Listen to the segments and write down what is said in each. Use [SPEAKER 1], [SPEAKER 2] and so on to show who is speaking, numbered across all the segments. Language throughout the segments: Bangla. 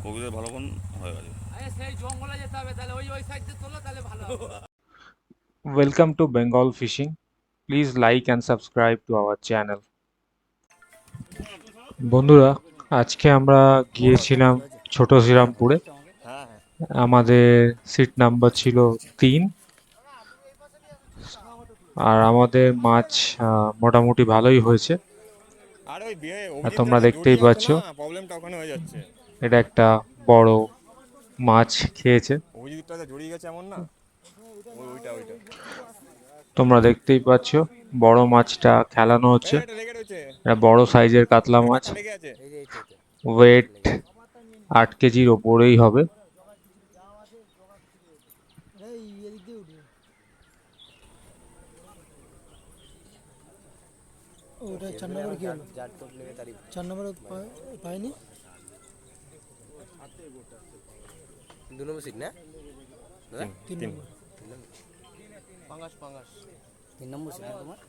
[SPEAKER 1] কবিদের ভালো কোন হয়ে গেছে।
[SPEAKER 2] সেই জঙ্গলে যেতে হবে, তাহলে ওই সাইড দিয়ে তোলো, তাহলে ভালো হবে।
[SPEAKER 3] Welcome to Bengal Fishing. Please like and subscribe to our channel. বন্ধুরা, আজকে আমরা গিয়েছিলাম ছোট শ্রীরামপুরে। আমাদের সিট নাম্বার ছিল 3। আর আমাদের মাছ মোটামুটি ভালোই হয়েছে। আর তোমরা দেখতেই পাচ্ছ এটা একটা বড় মাছ খেয়েছে। তোমরা দেখতেই পাচ্ছ বড় মাছটা খেলানো হচ্ছে। এটা বড় সাইজের কাতলা মাছ, ওয়েট 8 কেজির ওপরেই হবে।
[SPEAKER 4] ওটা 4 নম্বর কি হলো? 4 নম্বর পাইনি।
[SPEAKER 5] 2 নম্বর সিট না?
[SPEAKER 4] 3 নম্বর।
[SPEAKER 2] পাঙ্গাস
[SPEAKER 5] 3 নম্বর সিট তোমার?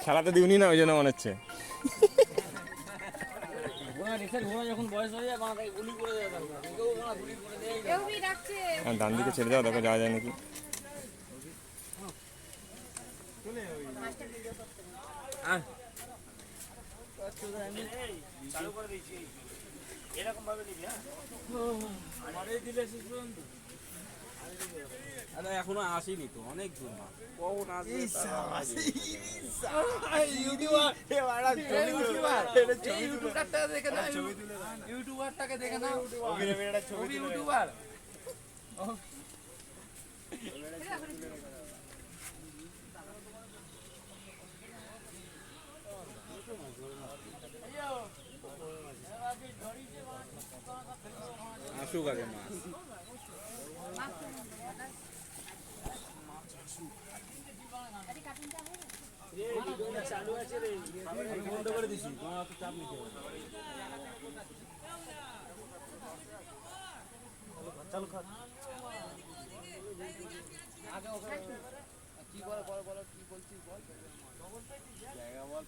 [SPEAKER 6] খেলাতে দিউনি না, ওই জন্য মনে হচ্ছে। ডান দিকে ছেড়ে যাও, দেখো যাওয়া যায় নাকি।
[SPEAKER 2] এখনো আসেনি তো, অনেক দূর মাছ। কখন আসবে? ইউটিউবারটাকে দেখে নাও, ইউটিউবারটাকে দেখে নাও, ইউটিউবার। আসুক আগে মাছ। চালু আছে রে, বন্ধ করে দিছি, তোমার অত চাপ নিতে হবে। চালু কর। আগে ওকে কি বলো কি বলছিস বল। জায়গা বল।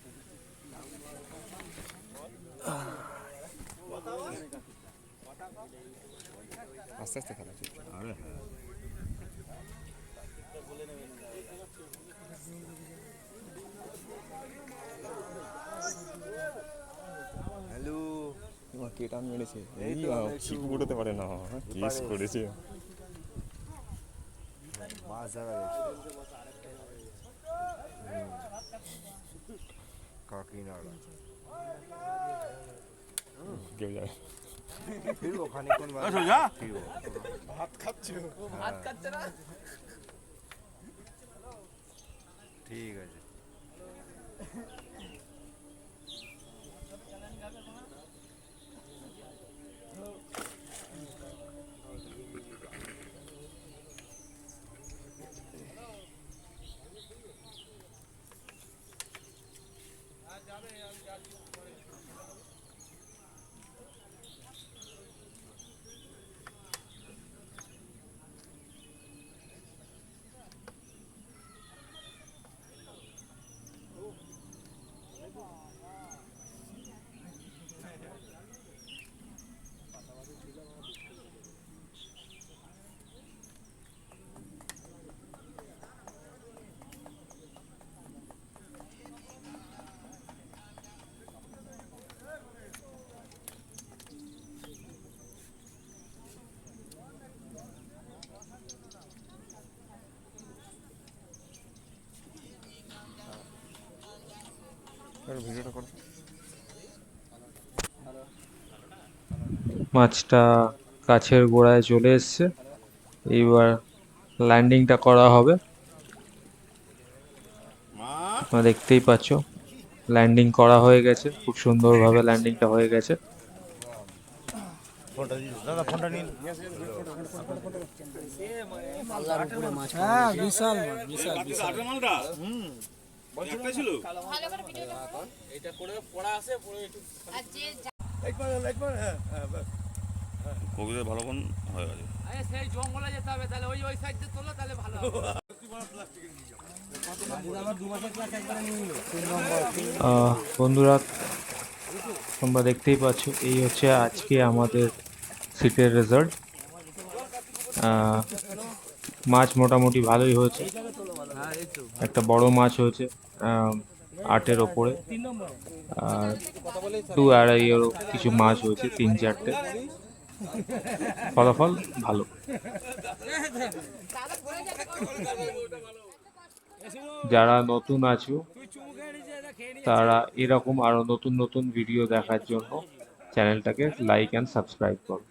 [SPEAKER 6] আস্তে আস্তে খেলা চলছে।
[SPEAKER 1] আরে হ্যাঁ,
[SPEAKER 6] হ্যালো, কে টান মেরেছে? এই ঠিক উঠতে পারে না, কেস করেছে। মাছ ধরা কাকিনাড়া কেউ যায় ফিরবো খানিকক্ষণ ভাত খাচ্ছে না। ঠিক আছে। ভিডিওটা করো।
[SPEAKER 3] মাছটা কাছের গোড়ায় চলে এসছে। এইবার ল্যান্ডিংটা করা হবে। তোমরা দেখতেই পাচ্ছ ল্যান্ডিং করা হয়ে গেছে, খুব সুন্দরভাবে ল্যান্ডিংটা হয়ে গেছে।
[SPEAKER 4] হ্যাঁ, বিশাল মাছ, বিশাল।
[SPEAKER 2] এটা করে পড়া আছে পড়ে একটু
[SPEAKER 1] কবিদের ভালো বোন হয়ে গেছে।
[SPEAKER 2] আরে সেই জঙ্গলে যেতে হবে, তাহলে ওই ওই সাইড দিয়ে তোলো তাহলে ভালো হবে।
[SPEAKER 3] বন্ধুরা তোমরা দেখতেই পাচ্ছ এই হচ্ছে আজকে আমাদের সিটের রেজাল্ট। মাছ মোটামুটি ভালোই হয়েছে, একটা বড় মাছ হয়েছে 8-এর ওপরে, আর 2-2.5-এরও কিছু মাছ হয়েছে 3-4টে। ফলাফল ভালো। যারা নতুন আছো তারা এরকম আরো নতুন নতুন ভিডিও দেখার জন্য চ্যানেলটাকে লাইক অ্যান্ড সাবস্ক্রাইব করো।